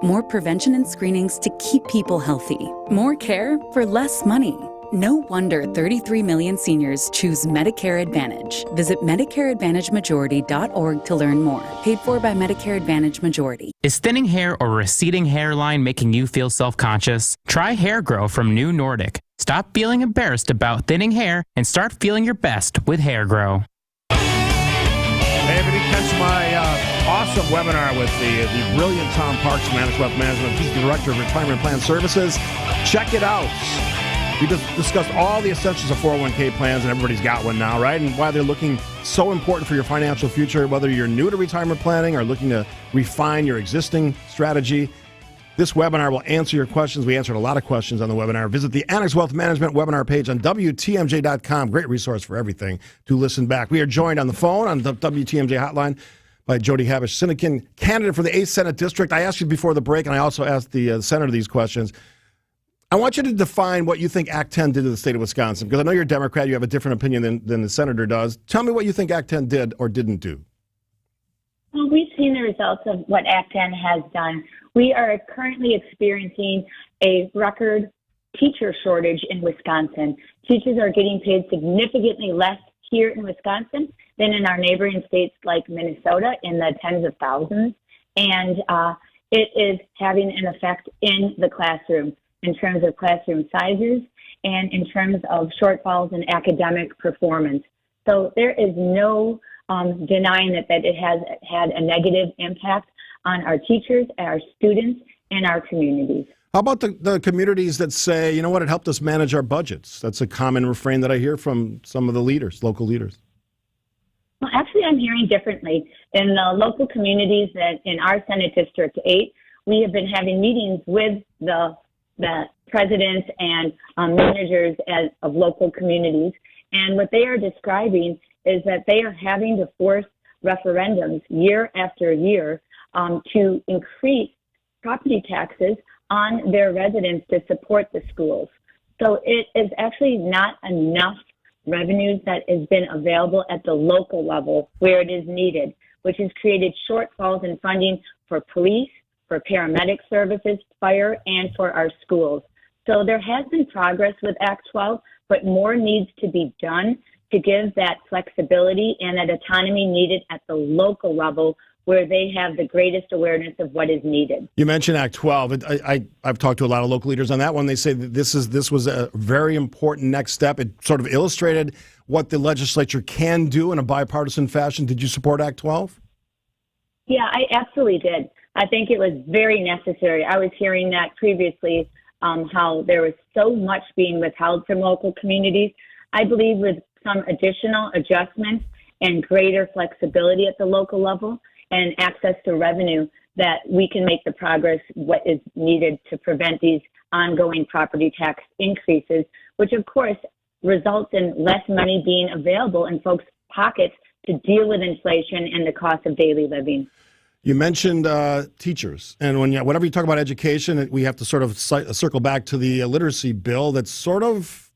More prevention and screenings to keep people healthy. More care for less money. No wonder 33 million seniors choose Medicare Advantage. Visit MedicareAdvantageMajority.org to learn more. Paid for by Medicare Advantage Majority. Is thinning hair or receding hairline making you feel self-conscious? Try Hair Grow from New Nordic. Stop feeling embarrassed about thinning hair and start feeling your best with Hair Grow. Hey, everybody, catch my Awesome webinar with the brilliant Tom Parks from Annex Wealth Management. He's the Director of Retirement Plan Services. Check it out. We just discussed all the essentials of 401k plans, and everybody's got one now, right? And why they're looking so important for your financial future, whether you're new to retirement planning or looking to refine your existing strategy. This webinar will answer your questions. We answered a lot of questions on the webinar. Visit the Annex Wealth Management webinar page on WTMJ.com. Great resource for everything to listen back. We are joined on the phone on the WTMJ hotline by Jody Habish, Syndicate candidate for the 8th Senate District. I asked you before the break, and I also asked the Senator these questions. I want you to define what you think Act 10 did to the state of Wisconsin, because I know you're a Democrat. You have a different opinion than the Senator does. Tell me what you think Act 10 did or didn't do. Well, we've seen the results of what Act 10 has done. We are currently experiencing a record teacher shortage in Wisconsin. Teachers are getting paid significantly less here in Wisconsin than in our neighboring states like Minnesota, in the tens of thousands. And it is having an effect in the classroom in terms of classroom sizes and in terms of shortfalls in academic performance. So there is no denying that it has had a negative impact on our teachers, our students, and our communities. How about the communities that say, you know what, it helped us manage our budgets? That's a common refrain that I hear from some of the leaders, local leaders. Well, actually, I'm hearing differently. In the local communities that in our Senate District 8, we have been having meetings with the presidents and managers of local communities. And what they are describing is that they are having to force referendums year after year to increase property taxes on their residents to support the schools. So it is actually not enough revenues that has been available at the local level where it is needed, which has created shortfalls in funding for police, for paramedic services, fire, and for our schools. So there has been progress with Act 12, but more needs to be done to give that flexibility and that autonomy needed at the local level where they have the greatest awareness of what is needed. You mentioned Act 12. I've talked to a lot of local leaders on that one. They say that this was a very important next step. It sort of illustrated what the legislature can do in a bipartisan fashion. Did you support Act 12? Yeah, I absolutely did. I think it was very necessary. I was hearing that previously, how there was so much being withheld from local communities. I believe with some additional adjustments and greater flexibility at the local level and access to revenue, that we can make the progress what is needed to prevent these ongoing property tax increases, which of course results in less money being available in folks' pockets to deal with inflation and the cost of daily living. You mentioned teachers, and whenever you talk about education, we have to sort of circle back to the literacy bill that's sort of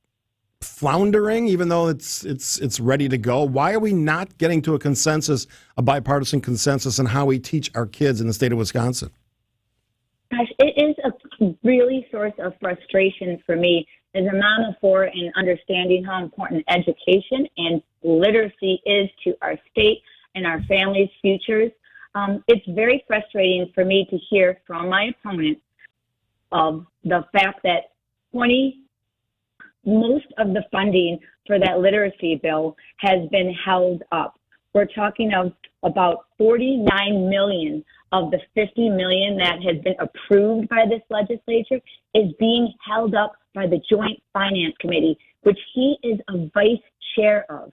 floundering, even though it's ready to go. Why are we not getting to a bipartisan consensus on how we teach our kids in the state of Wisconsin? Gosh, it is a really source of frustration for me as a mom of four and understanding how important education and literacy is to our state and our families' futures. It's very frustrating for me to hear from my opponent of the fact that most of the funding for that literacy bill has been held up. We're talking of about $49 million of the $50 million that has been approved by this legislature is being held up by the Joint Finance Committee, which he is a vice chair of.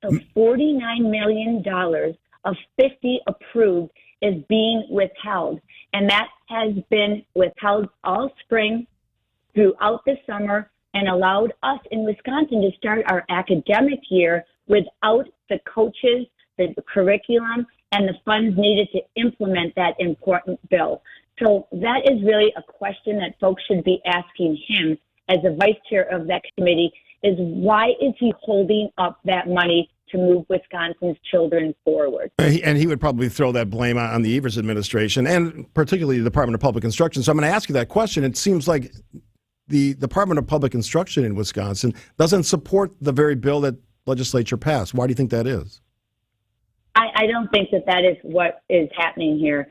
So $49 million of 50 approved is being withheld. And that has been withheld all spring, throughout the summer, and allowed us in Wisconsin to start our academic year without the coaches, the curriculum, and the funds needed to implement that important bill. So that is really a question that folks should be asking him as the vice chair of that committee, is why is he holding up that money to move Wisconsin's children forward? And he would probably throw that blame on the Evers administration and particularly the Department of Public Instruction. So I'm going to ask you that question. It seems like the Department of Public Instruction in Wisconsin doesn't support the very bill that legislature passed. Why do you think that is? I don't think that is what is happening here.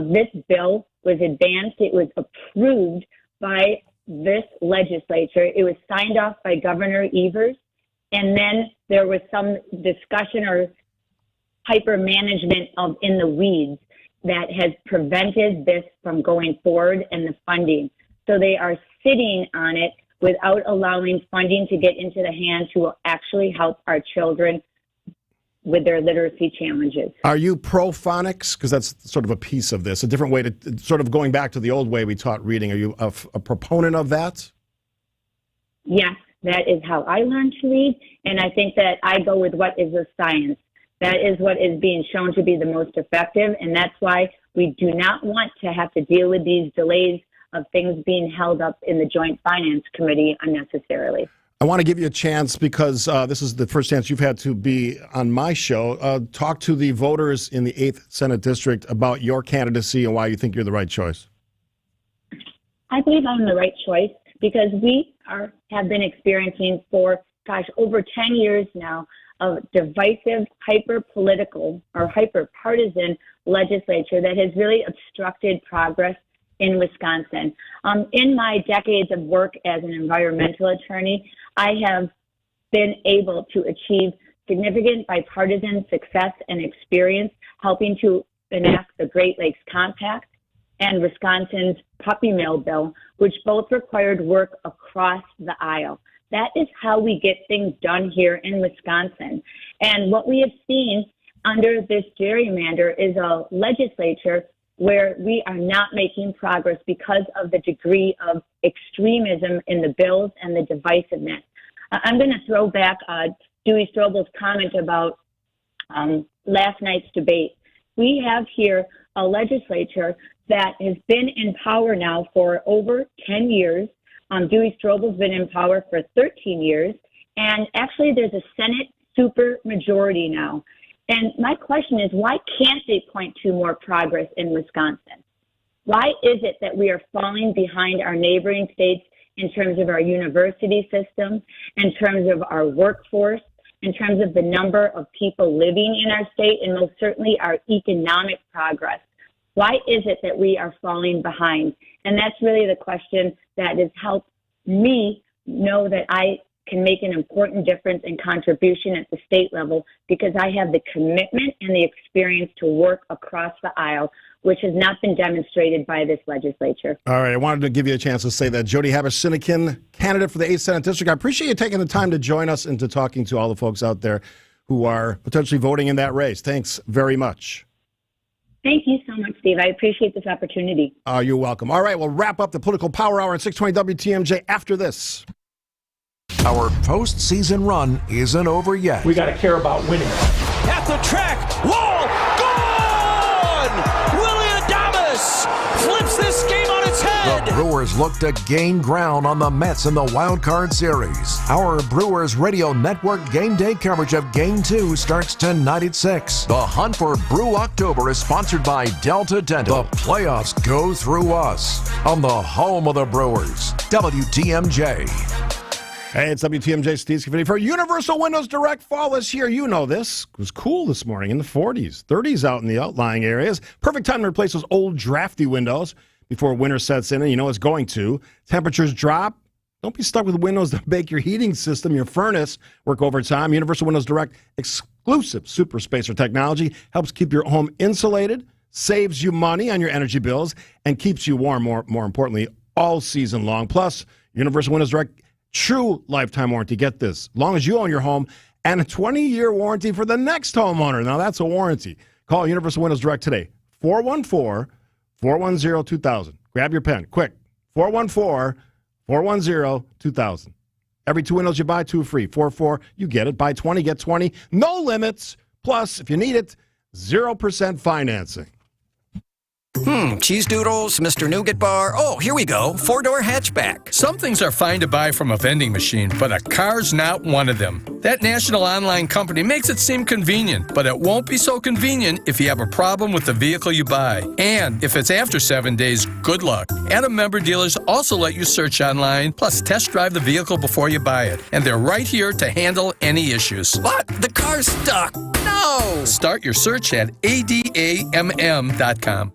This bill was advanced. It was approved by this legislature. It was signed off by Governor Evers. And then there was some discussion or hyper management of in the weeds that has prevented this from going forward and the funding. So they are sitting on it without allowing funding to get into the hands who will actually help our children with their literacy challenges. Are you pro phonics? Because that's sort of a piece of this, a different way to sort of going back to the old way we taught reading. Are you a proponent of that? Yes, that is how I learned to read. And I think that I go with what is the science. That is what is being shown to be the most effective. And that's why we do not want to have to deal with these delays of things being held up in the Joint Finance Committee unnecessarily. I want to give you a chance because this is the first chance you've had to be on my show. Talk to the voters in the 8th Senate District about your candidacy and why you think you're the right choice. I believe I'm the right choice because we have been experiencing for, over 10 years now of divisive, hyper-political or hyper-partisan legislature that has really obstructed progress in Wisconsin. In my decades of work as an environmental attorney, I have been able to achieve significant bipartisan success and experience helping to enact the Great Lakes Compact and Wisconsin's puppy mill bill, which both required work across the aisle. That is how we get things done here in Wisconsin. And what we have seen under this gerrymander is a legislature where we are not making progress because of the degree of extremism in the bills and the divisiveness. I'm going to throw back Dewey Strobel's comment about last night's debate. We have here a legislature that has been in power now for over 10 years. Dewey Strobel's been in power for 13 years. And actually, there's a Senate supermajority now. And my question is, why can't they point to more progress in Wisconsin? Why is it that we are falling behind our neighboring states in terms of our university system, in terms of our workforce, in terms of the number of people living in our state, and most certainly our economic progress? Why is it that we are falling behind? And that's really the question that has helped me know that I can make an important difference and contribution at the state level because I have the commitment and the experience to work across the aisle, which has not been demonstrated by this legislature. All right, I wanted to give you a chance to say that. Jody Haber-Sinekin, candidate for the 8th Senate District. I appreciate you taking the time to join us and to talking to all the folks out there who are potentially voting in that race. Thanks very much. Thank you so much, Steve. I appreciate this opportunity. You're welcome. All right, we'll wrap up the Political Power Hour at 620 WTMJ after this. Our postseason run isn't over yet. We got to care about winning. At the track, wall, gone! Willie Adames flips this game on its head. The Brewers look to gain ground on the Mets in the Wild Card Series. Our Brewers Radio Network game day coverage of Game 2 starts tonight at 6. The hunt for Brew October is sponsored by Delta Dental. The playoffs go through us on the home of the Brewers, WTMJ. Hey, it's WTMJ Steve Scaffidi for Universal Windows Direct. Fall is here. You know this. It was cool this morning in the 40s, 30s out in the outlying areas. Perfect time to replace those old drafty windows before winter sets in, and you know it's going to. Temperatures drop. Don't be stuck with windows that make your heating system, your furnace, work overtime. Universal Windows Direct exclusive super spacer technology helps keep your home insulated, saves you money on your energy bills, and keeps you warm, more importantly, all season long. Plus, Universal Windows Direct true lifetime warranty. Get this. As long as you own your home, and a 20-year warranty for the next homeowner. Now, that's a warranty. Call Universal Windows Direct today. 414-410-2000. Grab your pen. Quick. 414-410-2000. Every 2 windows you buy, 2 free. 4-4, you get it. Buy 20, get 20. No limits. Plus, if you need it, 0% financing. Cheese doodles, Mr. Nougat Bar. Oh, here we go. 4-door hatchback. Some things are fine to buy from a vending machine, but a car's not one of them. That national online company makes it seem convenient, but it won't be so convenient if you have a problem with the vehicle you buy. And if it's after 7 days, good luck. Adam member dealers also let you search online, plus test drive the vehicle before you buy it. And they're right here to handle any issues. What? The car's stuck. No! Start your search at adamm.com.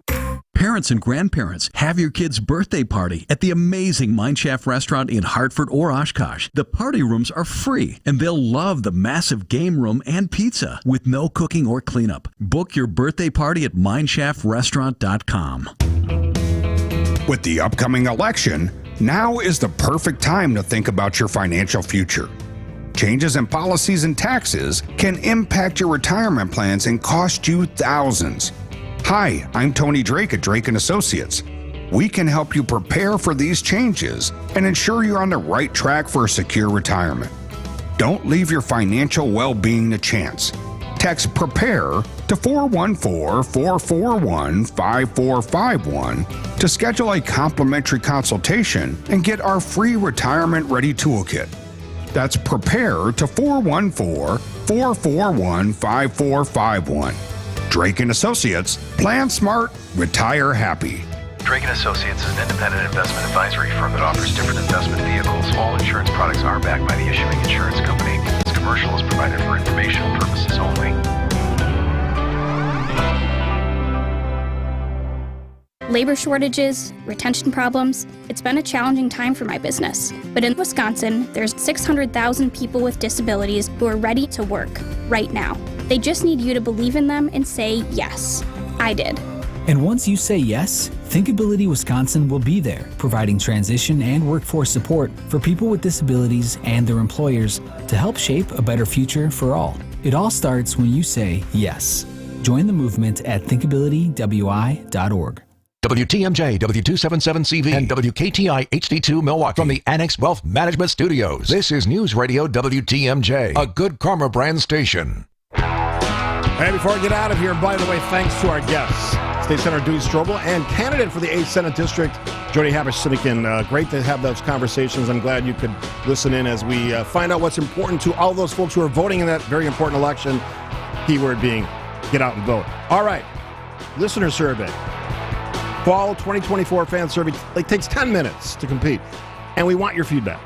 Parents and grandparents, have your kids' birthday party at the amazing Mineshaft Restaurant in Hartford or Oshkosh. The party rooms are free, and they'll love the massive game room and pizza with no cooking or cleanup. Book your birthday party at mineshaft.restaurant.com. With the upcoming election, now is the perfect time to think about your financial future. Changes in policies and taxes can impact your retirement plans and cost you thousands. Hi, I'm Tony Drake at Drake & Associates. We can help you prepare for these changes and ensure you're on the right track for a secure retirement. Don't leave your financial well-being to chance. Text PREPARE to 414-441-5451 to schedule a complimentary consultation and get our free Retirement Ready Toolkit. That's PREPARE to 414-441-5451. Drake & Associates, plan smart, retire happy. Drake & Associates is an independent investment advisory firm that offers different investment vehicles. All insurance products are backed by the issuing insurance company. This commercial is provided for informational purposes only. Labor shortages, retention problems, it's been a challenging time for my business. But in Wisconsin, there's 600,000 people with disabilities who are ready to work right now. They just need you to believe in them and say yes. I did. And once you say yes, Thinkability Wisconsin will be there, providing transition and workforce support for people with disabilities and their employers to help shape a better future for all. It all starts when you say yes. Join the movement at thinkabilitywi.org. WTMJ, W277CV, and WKTI HD2 Milwaukee from the Annex Wealth Management Studios. This is News Radio WTMJ, a Good Karma brand station. Hey, before I get out of here, by the way, thanks to our guests, State Senator Dewey Strobel and candidate for the 8th Senate District, Jody Habush-Sinekin. Great to have those conversations. I'm glad you could listen in as we find out what's important to all those folks who are voting in that very important election. Keyword being, get out and vote. All right, listener survey. Fall 2024 fan survey. It takes 10 minutes to compete, and we want your feedback.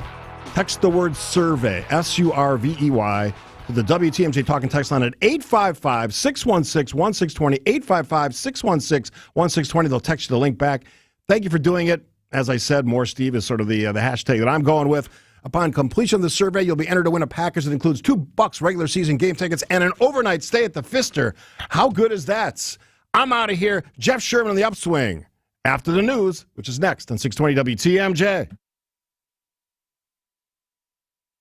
Text the word survey, SURVEY, to the WTMJ Talking Text line at 855-616-1620, 855-616-1620. They'll text you the link back. Thank you for doing it. As I said, more Steve is sort of the hashtag that I'm going with. Upon completion of the survey, you'll be entered to win a package that includes $2 regular season game tickets and an overnight stay at the Pfister. How good is that? I'm out of here. Jeff Sherman on the upswing. After the news, which is next on 620 WTMJ.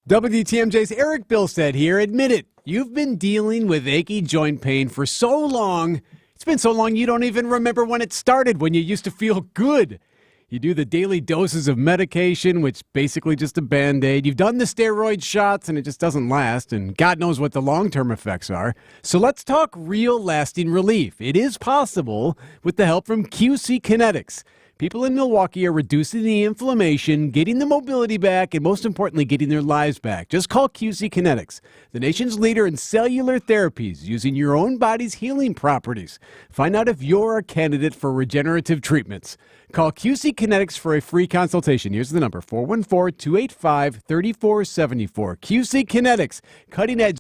WTMJ's Eric Bilstead here. Admit it, you've been dealing with achy joint pain for so long. It's been so long you don't even remember when it started, when you used to feel good. You do the daily doses of medication, which basically just a Band-Aid. You've done the steroid shots, and it just doesn't last, and God knows what the long-term effects are. So let's talk real lasting relief. It is possible with the help from QC Kinetics. People in Milwaukee are reducing the inflammation, getting the mobility back, and most importantly, getting their lives back. Just call QC Kinetics, the nation's leader in cellular therapies, using your own body's healing properties. Find out if you're a candidate for regenerative treatments. Call QC Kinetics for a free consultation. Here's the number, 414-285-3474. QC Kinetics, cutting edge